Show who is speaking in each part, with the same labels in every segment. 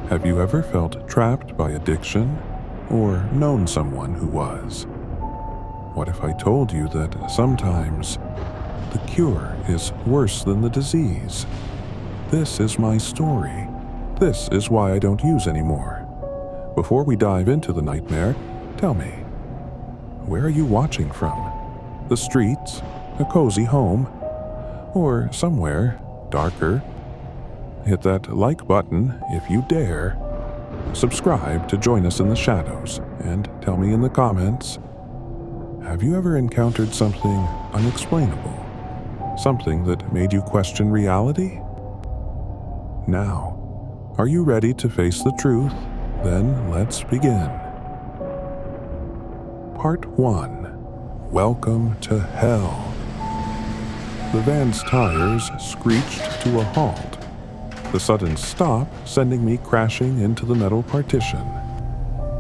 Speaker 1: Have you ever felt trapped by addiction or known someone who was? What if I told you that sometimes the cure is worse than the disease? This is my story. This is why I don't use anymore. Before we dive into the nightmare, tell me, where are you watching from? The streets, a cozy home, or somewhere darker? Hit that like button if you dare. Subscribe to join us in the shadows, and tell me in the comments, have you ever encountered something unexplainable? Something that made you question reality? Now, are you ready to face the truth? Then let's begin. Part 1. Welcome to Hell. The van's tires screeched to a halt, the sudden stop sending me crashing into the metal partition.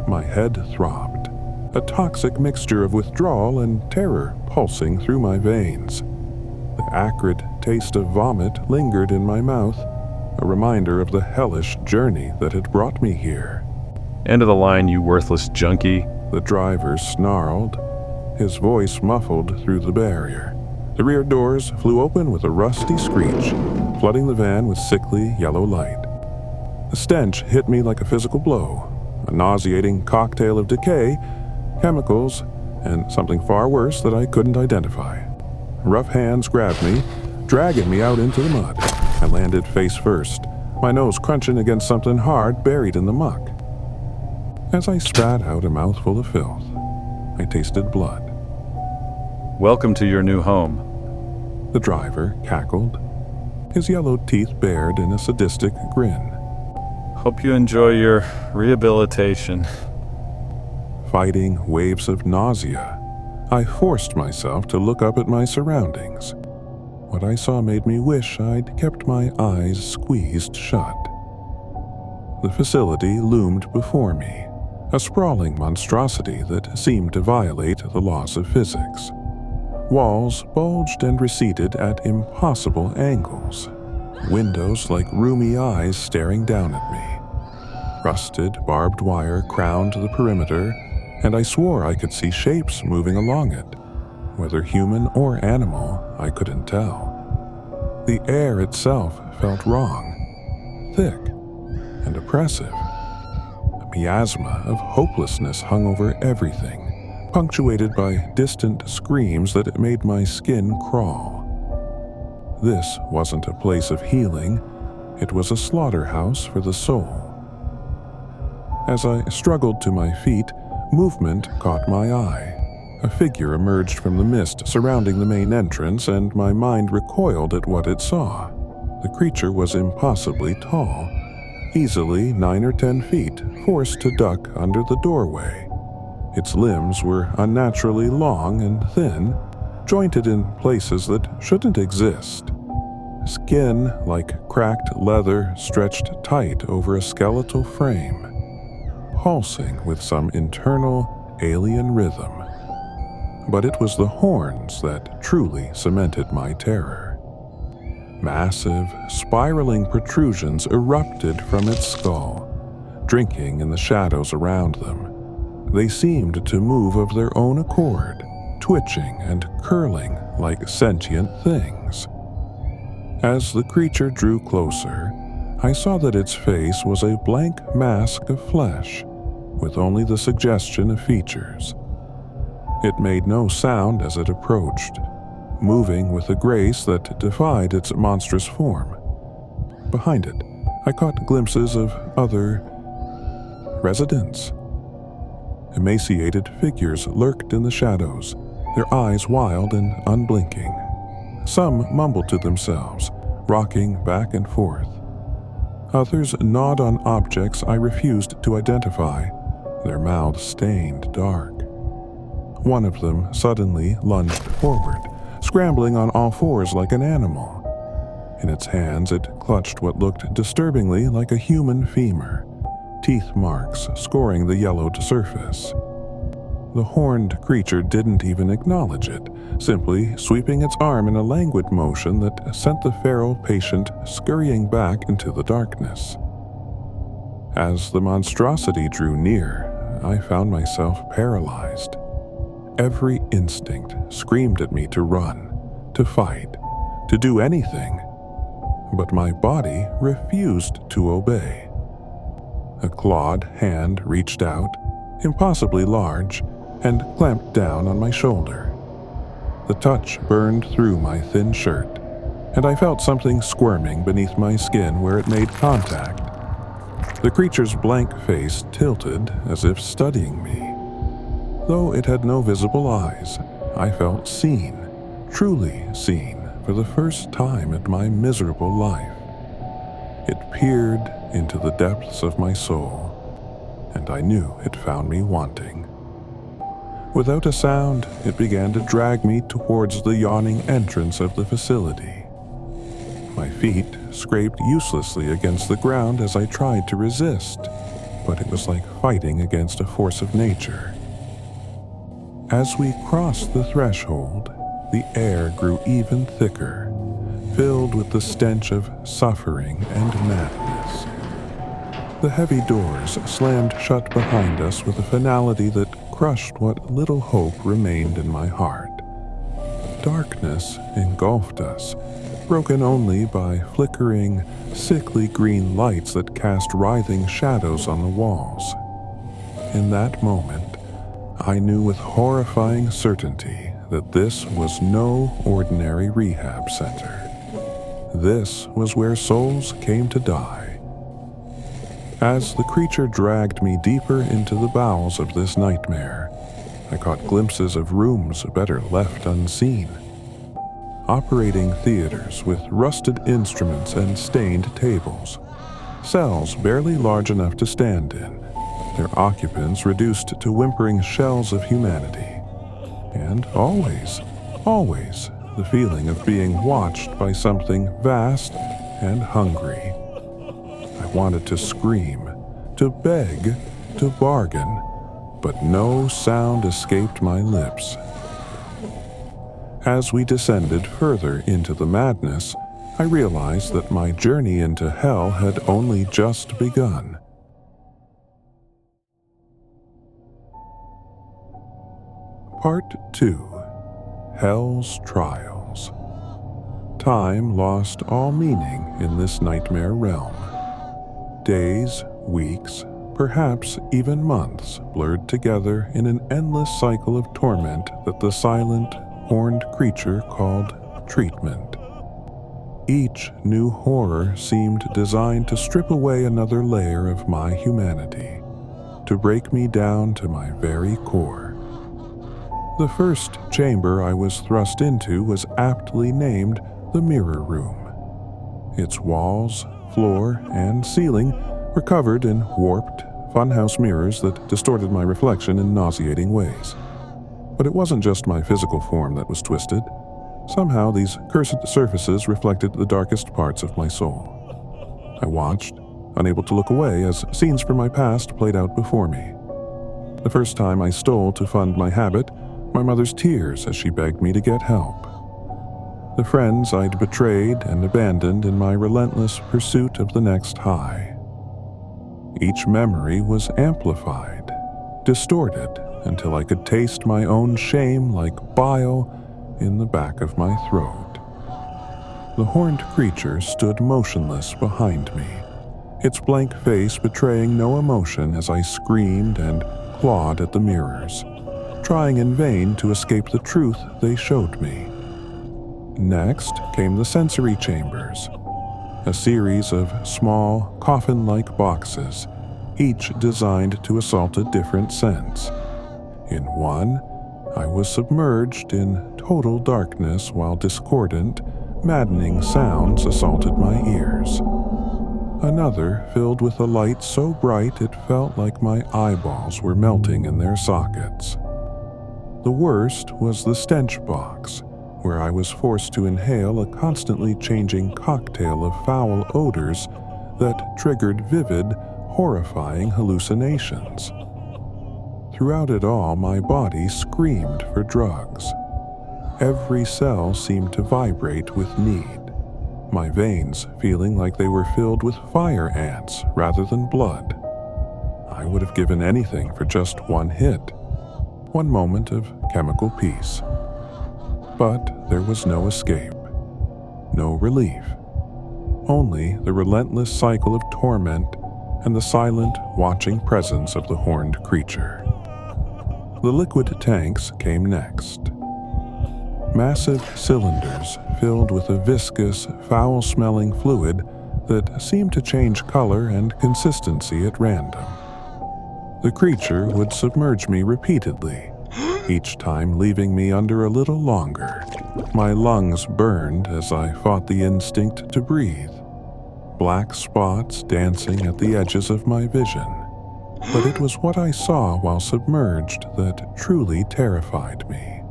Speaker 1: My head throbbed, a toxic mixture of withdrawal and terror pulsing through my veins. The acrid taste of vomit lingered in my mouth, a reminder of the hellish journey that had brought me here.
Speaker 2: End of the line, you worthless junkie.
Speaker 1: The driver snarled, his voice muffled through the barrier. The rear doors flew open with a rusty screech, flooding the van with sickly yellow light. The stench hit me like a physical blow, a nauseating cocktail of decay, chemicals, and something far worse that I couldn't identify. Rough hands grabbed me, dragging me out into the mud. I landed face first, my nose crunching against something hard buried in the muck. As I spat out a mouthful of filth, I tasted blood.
Speaker 2: Welcome to your new home.
Speaker 1: The driver cackled, his yellow teeth bared in a sadistic grin.
Speaker 2: Hope you enjoy your rehabilitation.
Speaker 1: Fighting waves of nausea, I forced myself to look up at my surroundings. What I saw made me wish I'd kept my eyes squeezed shut. The facility loomed before me, a sprawling monstrosity that seemed to violate the laws of physics. Walls bulged and receded at impossible angles, windows like roomy eyes staring down at me. Rusted barbed wire crowned the perimeter, and I swore I could see shapes moving along it. Whether human or animal, I couldn't tell. The air itself felt wrong, thick and oppressive. A miasma of hopelessness hung over everything, punctuated by distant screams that made my skin crawl. This wasn't a place of healing, it was a slaughterhouse for the soul. As I struggled to my feet, movement caught my eye. A figure emerged from the mist surrounding the main entrance, and my mind recoiled at what it saw. The creature was impossibly tall, easily 9 or 10 feet, forced to duck under the doorway. Its limbs were unnaturally long and thin, jointed in places that shouldn't exist. Skin, like cracked leather, stretched tight over a skeletal frame, pulsing with some internal alien rhythm. But it was the horns that truly cemented my terror. Massive, spiraling protrusions erupted from its skull, drinking in the shadows around them. They seemed to move of their own accord, twitching and curling like sentient things. As the creature drew closer, I saw that its face was a blank mask of flesh, with only the suggestion of features. It made no sound as it approached, moving with a grace that defied its monstrous form. Behind it, I caught glimpses of other residents. Emaciated figures lurked in the shadows, their eyes wild and unblinking. Some mumbled to themselves, rocking back and forth. Others gnawed on objects I refused to identify, their mouths stained dark. One of them suddenly lunged forward, scrambling on all fours like an animal. In its hands, it clutched what looked disturbingly like a human femur, teeth marks scoring the yellowed surface. The horned creature didn't even acknowledge it, simply sweeping its arm in a languid motion that sent the feral patient scurrying back into the darkness. As the monstrosity drew near, I found myself paralyzed. Every instinct screamed at me to run, to fight, to do anything, but my body refused to obey. A clawed hand reached out, impossibly large, and clamped down on my shoulder. The touch burned through my thin shirt, and I felt something squirming beneath my skin where it made contact. The creature's blank face tilted as if studying me. Though it had no visible eyes, I felt seen, truly seen, for the first time in my miserable life. It peered into the depths of my soul, and I knew it found me wanting. Without a sound, it began to drag me towards the yawning entrance of the facility. My feet scraped uselessly against the ground as I tried to resist, but it was like fighting against a force of nature. As we crossed the threshold, the air grew even thicker, filled with the stench of suffering and madness. The heavy doors slammed shut behind us with a finality that crushed what little hope remained in my heart. Darkness engulfed us, broken only by flickering, sickly green lights that cast writhing shadows on the walls. In that moment, I knew with horrifying certainty that this was no ordinary rehab center. This was where souls came to die. As the creature dragged me deeper into the bowels of this nightmare, I caught glimpses of rooms better left unseen. Operating theaters with rusted instruments and stained tables. Cells barely large enough to stand in, their occupants reduced to whimpering shells of humanity. And always, the feeling of being watched by something vast and hungry. I wanted to scream, to beg, to bargain, but no sound escaped my lips. As we descended further into the madness, I realized that my journey into hell had only just begun. Part 2. Hell's Trials. Time lost all meaning in this nightmare realm. Days, weeks, perhaps even months blurred together in an endless cycle of torment that the silent, horned creature called treatment. Each new horror seemed designed to strip away another layer of my humanity, to break me down to my very core. The first chamber I was thrust into was aptly named the Mirror Room. Its walls, floor, and ceiling were covered in warped, funhouse mirrors that distorted my reflection in nauseating ways. But it wasn't just my physical form that was twisted. Somehow these cursed surfaces reflected the darkest parts of my soul. I watched, unable to look away as scenes from my past played out before me. The first time I stole to fund my habit, my mother's tears as she begged me to get help. The friends I'd betrayed and abandoned in my relentless pursuit of the next high. Each memory was amplified, distorted, until I could taste my own shame like bile in the back of my throat. The horned creature stood motionless behind me, its blank face betraying no emotion as I screamed and clawed at the mirrors, trying in vain to escape the truth they showed me. Next came the sensory chambers, a series of small, coffin-like boxes, each designed to assault a different sense. In one, I was submerged in total darkness while discordant, maddening sounds assaulted my ears. Another filled with a light so bright it felt like my eyeballs were melting in their sockets. The worst was the stench box, where I was forced to inhale a constantly changing cocktail of foul odors that triggered vivid, horrifying hallucinations. Throughout it all, my body screamed for drugs. Every cell seemed to vibrate with need, my veins feeling like they were filled with fire ants rather than blood. I would have given anything for just one hit, one moment of chemical peace. But there was no escape, no relief, only the relentless cycle of torment and the silent, watching presence of the horned creature. The liquid tanks came next. Massive cylinders filled with a viscous, foul-smelling fluid that seemed to change color and consistency at random. The creature would submerge me repeatedly, each time leaving me under a little longer. My lungs burned as I fought the instinct to breathe, black spots dancing at the edges of my vision. But it was what I saw while submerged that truly terrified me.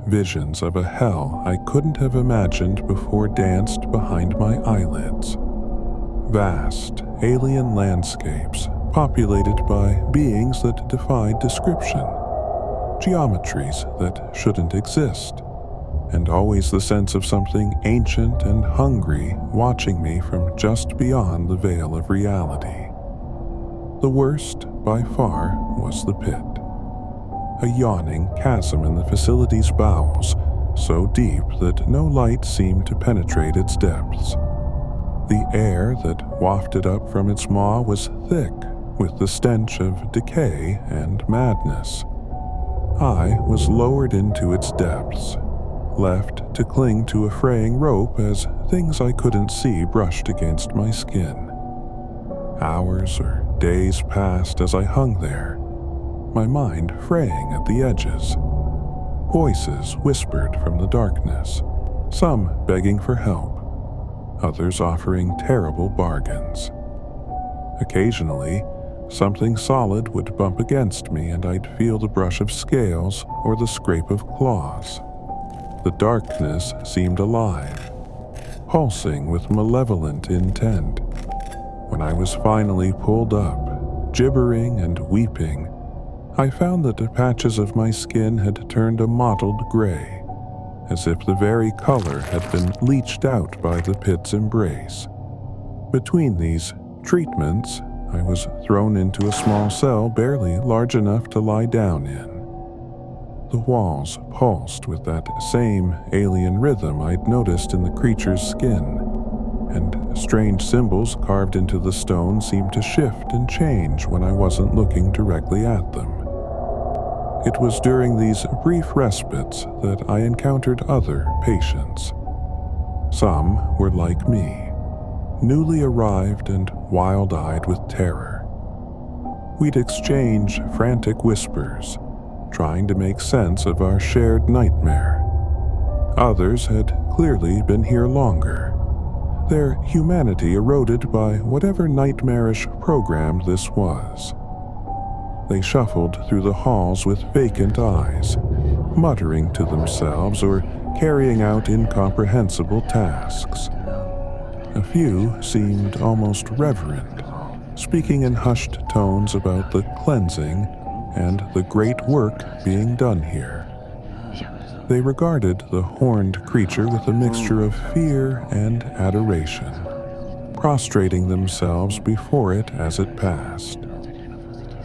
Speaker 1: Visions of a hell I couldn't have imagined before danced behind my eyelids. Vast, alien landscapes populated by beings that defied description, geometries that shouldn't exist, and always the sense of something ancient and hungry watching me from just beyond the veil of reality. The worst, by far, was the pit. A yawning chasm in the facility's bowels, so deep that no light seemed to penetrate its depths. The air that wafted up from its maw was thick with the stench of decay and madness. I was lowered into its depths, left to cling to a fraying rope as things I couldn't see brushed against my skin. Hours or days passed as I hung there, my mind fraying at the edges. Voices whispered from the darkness, some begging for help, others offering terrible bargains. Occasionally, something solid would bump against me and I'd feel the brush of scales or the scrape of claws. The darkness seemed alive, pulsing with malevolent intent. When I was finally pulled up, gibbering and weeping, I found that the patches of my skin had turned a mottled gray, as if the very color had been leached out by the pit's embrace. Between these treatments, I was thrown into a small cell barely large enough to lie down in. The walls pulsed with that same alien rhythm I'd noticed in the creature's skin, and strange symbols carved into the stone seemed to shift and change when I wasn't looking directly at them. It was during these brief respites that I encountered other patients. Some were like me, newly arrived and wild-eyed with terror. We'd exchange frantic whispers, trying to make sense of our shared nightmare. Others had clearly been here longer, their humanity eroded by whatever nightmarish program this was. They shuffled through the halls with vacant eyes, muttering to themselves or carrying out incomprehensible tasks. A few seemed almost reverent, speaking in hushed tones about the cleansing and the great work being done here. They regarded the horned creature with a mixture of fear and adoration, prostrating themselves before it as it passed.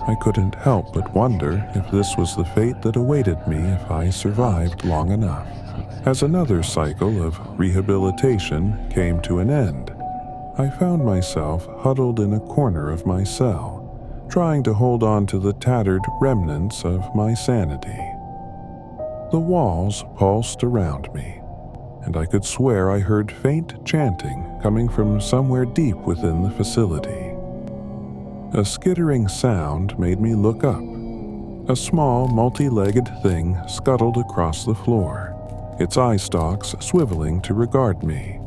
Speaker 1: I couldn't help but wonder if this was the fate that awaited me if I survived long enough. As another cycle of rehabilitation came to an end, I found myself huddled in a corner of my cell, trying to hold on to the tattered remnants of my sanity. The walls pulsed around me, and I could swear I heard faint chanting coming from somewhere deep within the facility. A skittering sound made me look up. A small, multi-legged thing scuttled across the floor, its eye stalks swiveling to regard me.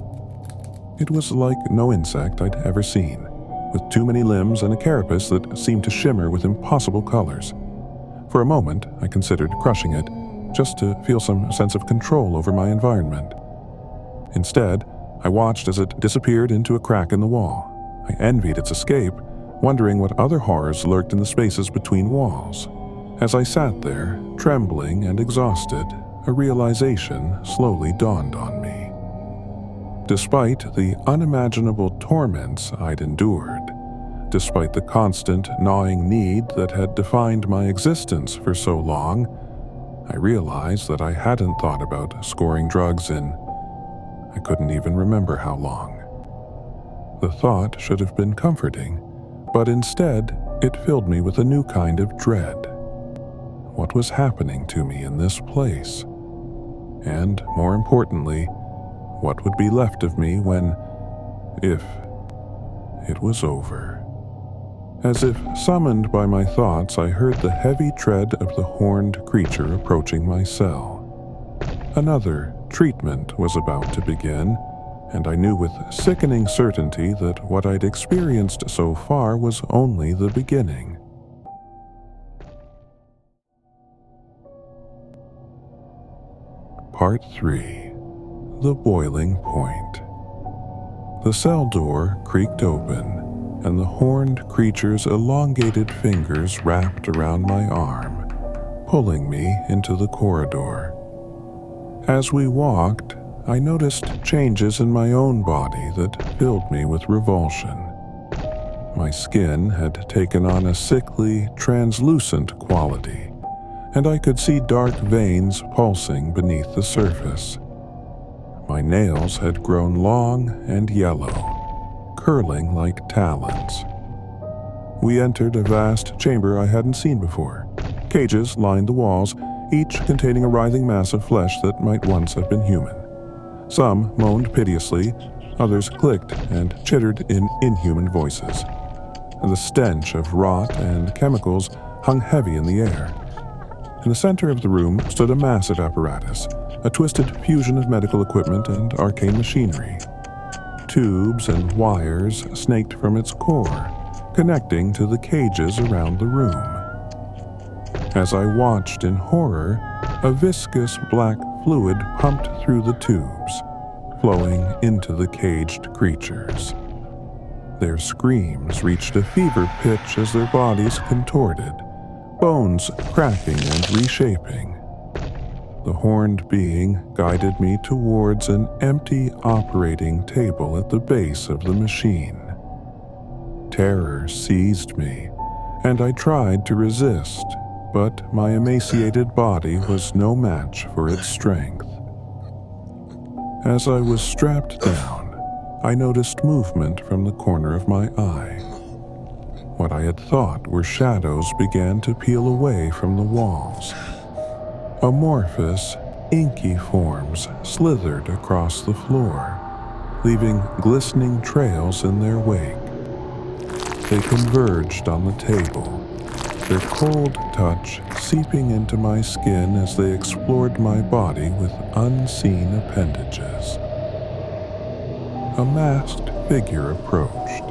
Speaker 1: It was like no insect I'd ever seen, with too many limbs and a carapace that seemed to shimmer with impossible colors. For a moment, I considered crushing it, just to feel some sense of control over my environment. Instead, I watched as it disappeared into a crack in the wall. I envied its escape, wondering what other horrors lurked in the spaces between walls. As I sat there, trembling and exhausted, a realization slowly dawned on me. Despite the unimaginable torments I'd endured, Despite the constant gnawing need that had defined my existence for so long, I realized that I hadn't thought about scoring drugs in I couldn't even remember how long. The thought should have been comforting, but instead it filled me with a new kind of dread. What was happening to me in this place? And, more importantly, what would be left of me if it was over? As if summoned by my thoughts, I heard the heavy tread of the horned creature approaching my cell. Another treatment was about to begin, and I knew with sickening certainty that what I'd experienced so far was only the beginning. Part 3. The Boiling Point. The cell door creaked open, and the horned creature's elongated fingers wrapped around my arm, pulling me into the corridor. As we walked, I noticed changes in my own body that filled me with revulsion. My skin had taken on a sickly, translucent quality, and I could see dark veins pulsing beneath the surface. My nails had grown long and yellow, curling like talons. We entered a vast chamber I hadn't seen before. Cages lined the walls, each containing a writhing mass of flesh that might once have been human. Some moaned piteously, others clicked and chittered in inhuman voices. The stench of rot and chemicals hung heavy in the air. In the center of the room stood a massive apparatus, a twisted fusion of medical equipment and arcane machinery. Tubes and wires snaked from its core, connecting to the cages around the room. As I watched in horror, a viscous black fluid pumped through the tubes, flowing into the caged creatures. Their screams reached a fever pitch as their bodies contorted, bones cracking and reshaping. The horned being guided me towards an empty operating table at the base of the machine. Terror seized me, and I tried to resist, but my emaciated body was no match for its strength. As I was strapped down, I noticed movement from the corner of my eye. What I had thought were shadows began to peel away from the walls. Amorphous, inky forms slithered across the floor, leaving glistening trails in their wake. They converged on the table, their cold touch seeping into my skin as they explored my body with unseen appendages. A masked figure approached,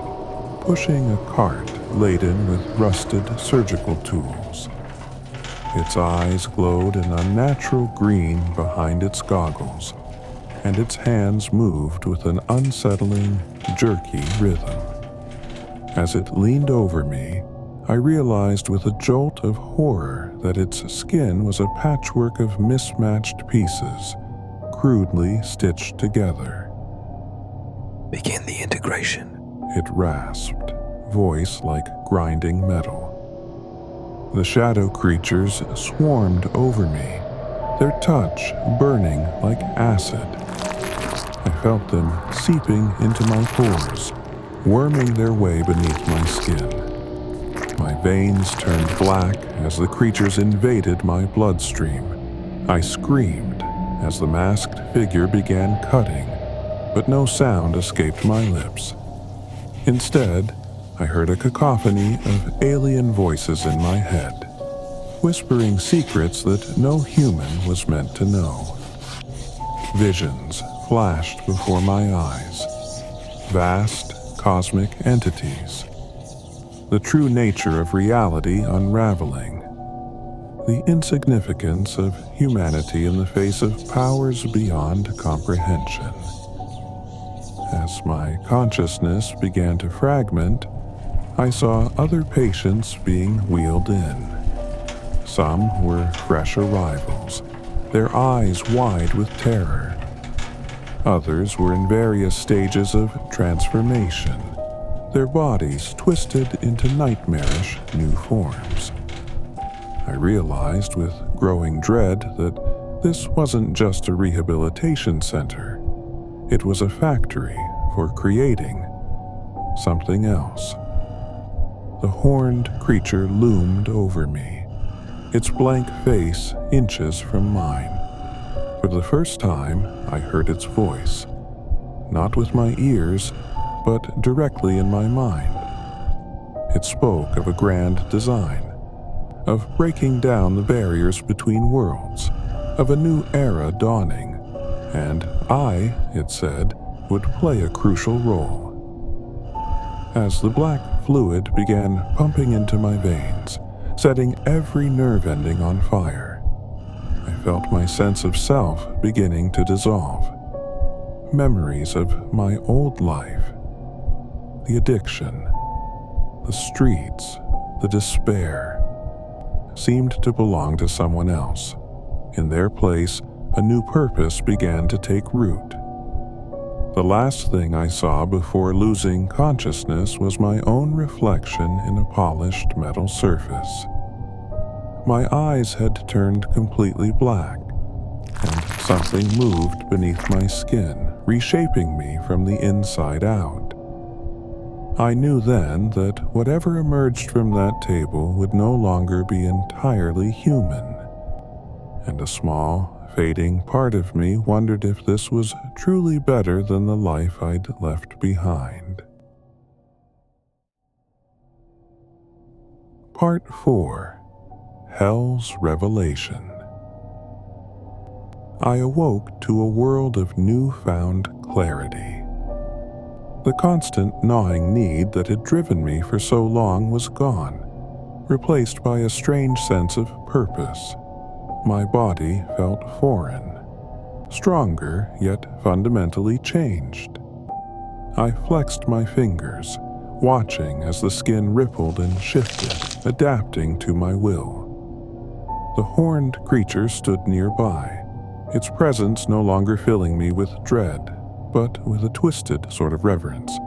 Speaker 1: pushing a cart laden with rusted surgical tools. Its eyes glowed an unnatural green behind its goggles, and its hands moved with an unsettling, jerky rhythm. As it leaned over me, I realized with a jolt of horror that its skin was a patchwork of mismatched pieces, crudely stitched together.
Speaker 3: "Begin the integration,"
Speaker 1: it rasped, voice like grinding metal. The shadow creatures swarmed over me, their touch burning like acid. I felt them seeping into my pores, worming their way beneath my skin. My veins turned black as the creatures invaded my bloodstream. I screamed as the masked figure began cutting, but no sound escaped my lips. Instead, I heard a cacophony of alien voices in my head, whispering secrets that no human was meant to know. Visions flashed before my eyes, vast cosmic entities, the true nature of reality unraveling, the insignificance of humanity in the face of powers beyond comprehension. As my consciousness began to fragment, I saw other patients being wheeled in. Some were fresh arrivals, their eyes wide with terror. Others were in various stages of transformation, their bodies twisted into nightmarish new forms. I realized with growing dread that this wasn't just a rehabilitation center. It was a factory for creating something else. The horned creature loomed over me, its blank face inches from mine. For the first time, I heard its voice, not with my ears, but directly in my mind. It spoke of a grand design, of breaking down the barriers between worlds, of a new era dawning, and I, it said, would play a crucial role. As the black fluid began pumping into my veins, setting every nerve ending on fire, I felt my sense of self beginning to dissolve. Memories of my old life, the addiction, the streets, the despair, seemed to belong to someone else. In their place, a new purpose began to take root. The last thing I saw before losing consciousness was my own reflection in a polished metal surface. My eyes had turned completely black, and something moved beneath my skin, reshaping me from the inside out. I knew then that whatever emerged from that table would no longer be entirely human, and a small, fading part of me wondered if this was truly better than the life I'd left behind. Part 4. Hell's Revelation. I awoke to a world of newfound clarity. The constant gnawing need that had driven me for so long was gone, replaced by a strange sense of purpose. My body felt foreign, stronger yet fundamentally changed. I flexed my fingers, watching as the skin rippled and shifted, adapting to my will. The horned creature stood nearby, its presence no longer filling me with dread, but with a twisted sort of reverence.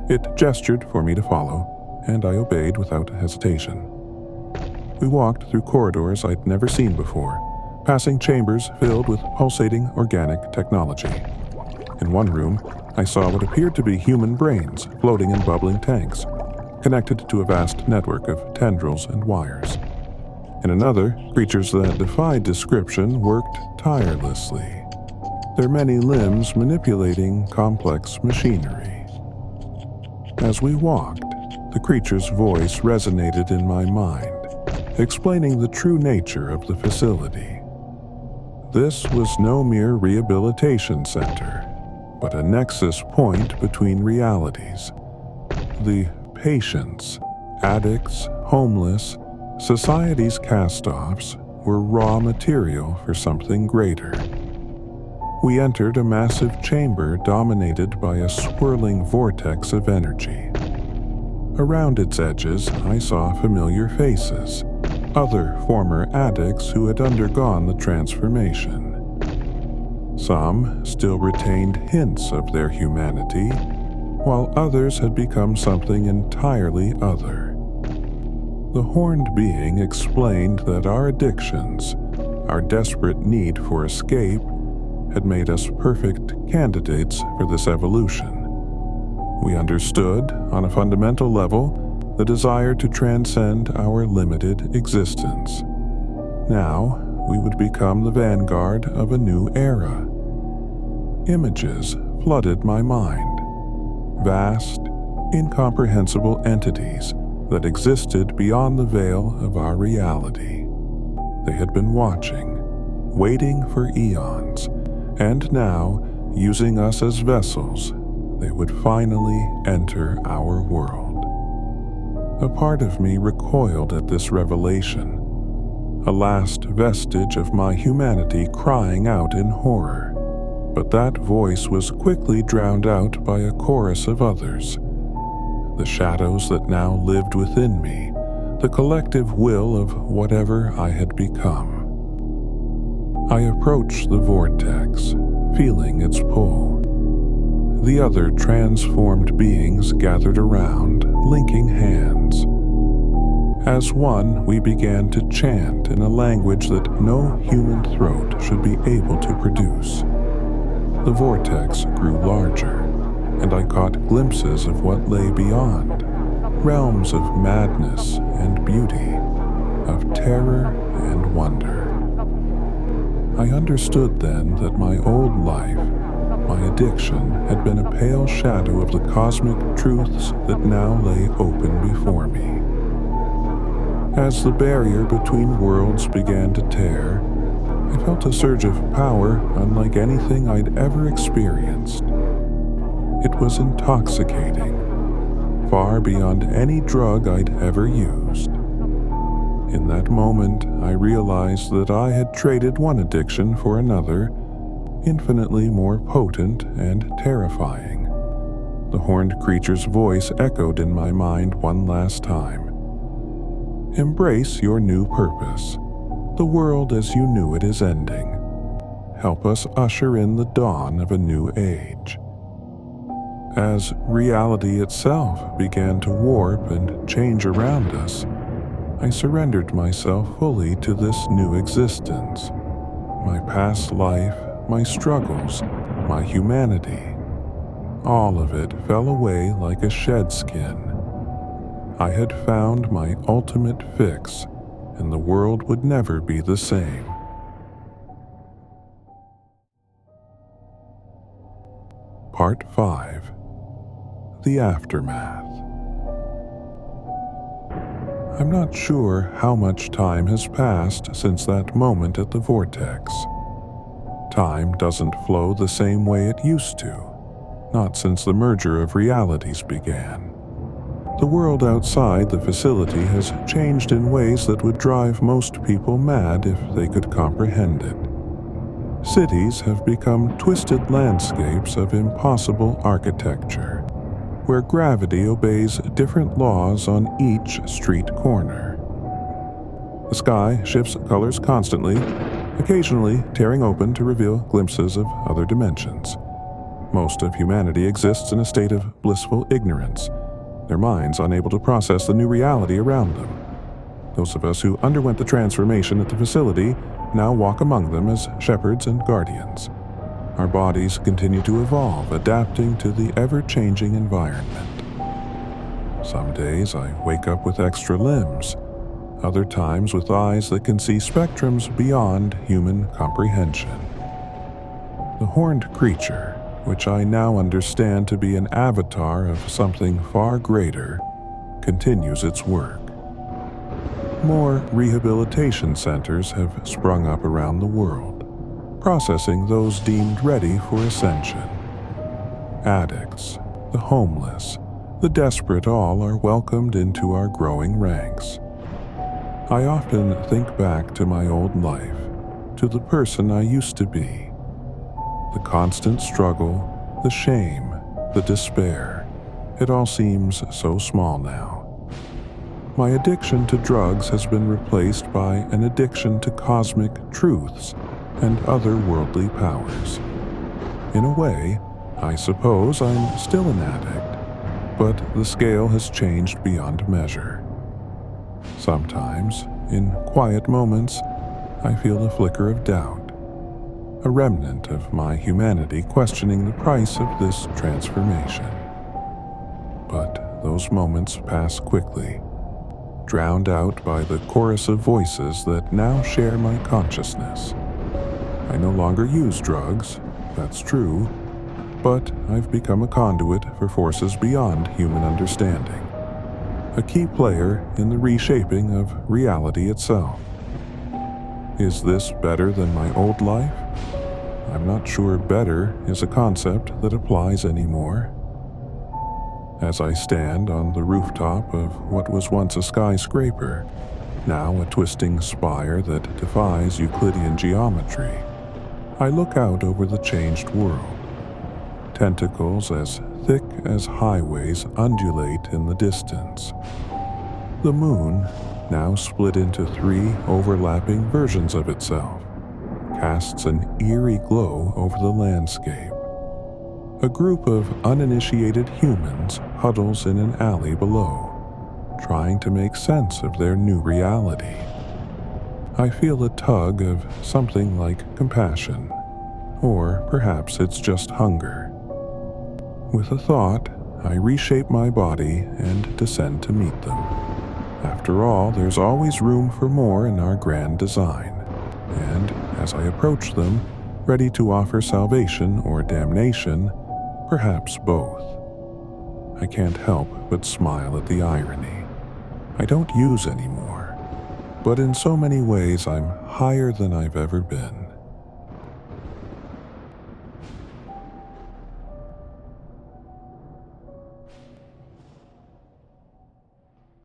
Speaker 1: It gestured for me to follow, and I obeyed without hesitation. We walked through corridors I'd never seen before, passing chambers filled with pulsating organic technology. In one room, I saw what appeared to be human brains floating in bubbling tanks, connected to a vast network of tendrils and wires. In another, creatures that defied description worked tirelessly, their many limbs manipulating complex machinery. As we walked, the creature's voice resonated in my mind, explaining the true nature of the facility. This was no mere rehabilitation center, but a nexus point between realities. The patients, addicts, homeless, society's cast-offs were raw material for something greater. We entered a massive chamber dominated by a swirling vortex of energy. Around its edges, I saw familiar faces, other former addicts who had undergone the transformation. Some still retained hints of their humanity, while others had become something entirely other. The horned being explained that our addictions, our desperate need for escape, had made us perfect candidates for this evolution. We understood, on a fundamental level, the desire to transcend our limited existence. Now, we would become the vanguard of a new era. Images flooded my mind, vast, incomprehensible entities that existed beyond the veil of our reality. They had been watching, waiting for eons, and now, using us as vessels, they would finally enter our world. A part of me recoiled at this revelation, a last vestige of my humanity crying out in horror. But that voice was quickly drowned out by a chorus of others. The shadows that now lived within me, the collective will of whatever I had become. I approached the vortex, feeling its pull. The other transformed beings gathered around, linking hands. As one, we began to chant in a language that no human throat should be able to produce. The vortex grew larger, and I caught glimpses of what lay beyond, realms of madness and beauty, of terror and wonder. I understood then that my old life, my addiction, had been a pale shadow of the cosmic truths that now lay open before me. As the barrier between worlds began to tear, I felt a surge of power unlike anything I'd ever experienced. It was intoxicating, far beyond any drug I'd ever used. In that moment, I realized that I had traded one addiction for another, infinitely more potent and terrifying. The horned creature's voice echoed in my mind one last time. Embrace your new purpose. The world as you knew it is ending. Help us usher in the dawn of a new age. As reality itself began to warp and change around us, I surrendered myself fully to this new existence. My past life, my struggles, my humanity, all of it fell away like a shed skin. I had found my ultimate fix, and the world would never be the same. Part 5. The Aftermath. I'm not sure how much time has passed since that moment at the vortex. Time doesn't flow the same way it used to, not since the merger of realities began. The world outside the facility has changed in ways that would drive most people mad if they could comprehend it. Cities have become twisted landscapes of impossible architecture, where gravity obeys different laws on each street corner. The sky shifts colors constantly, occasionally tearing open to reveal glimpses of other dimensions. Most of humanity exists in a state of blissful ignorance, their minds unable to process the new reality around them. Those of us who underwent the transformation at the facility now walk among them as shepherds and guardians. Our bodies continue to evolve, adapting to the ever-changing environment. Some days I wake up with extra limbs, other times with eyes that can see spectrums beyond human comprehension. The horned creature, which I now understand to be an avatar of something far greater, continues its work. More rehabilitation centers have sprung up around the world, processing those deemed ready for ascension. Addicts, the homeless, the desperate all are welcomed into our growing ranks. I often think back to my old life, to the person I used to be. The constant struggle, the shame, the despair, it all seems so small now. My addiction to drugs has been replaced by an addiction to cosmic truths and other worldly powers. In a way, I suppose I'm still an addict, but the scale has changed beyond measure. Sometimes, in quiet moments, I feel a flicker of doubt, a remnant of my humanity questioning the price of this transformation. But those moments pass quickly, drowned out by the chorus of voices that now share my consciousness. I no longer use drugs, that's true, but I've become a conduit for forces beyond human understanding, a key player in the reshaping of reality itself. Is this better than my old life? I'm not sure better is a concept that applies anymore. As I stand on the rooftop of what was once a skyscraper, now a twisting spire that defies Euclidean geometry, I look out over the changed world. Tentacles as thick as highways undulate in the distance. The moon, now split into 3 overlapping versions of itself, casts an eerie glow over the landscape. A group of uninitiated humans huddles in an alley below, trying to make sense of their new reality. I feel a tug of something like compassion, or perhaps it's just hunger. With a thought, I reshape my body and descend to meet them. After all, there's always room for more in our grand design, and as I approach them, ready to offer salvation or damnation, perhaps both. I can't help but smile at the irony. I don't use anymore, but in so many ways I'm higher than I've ever been.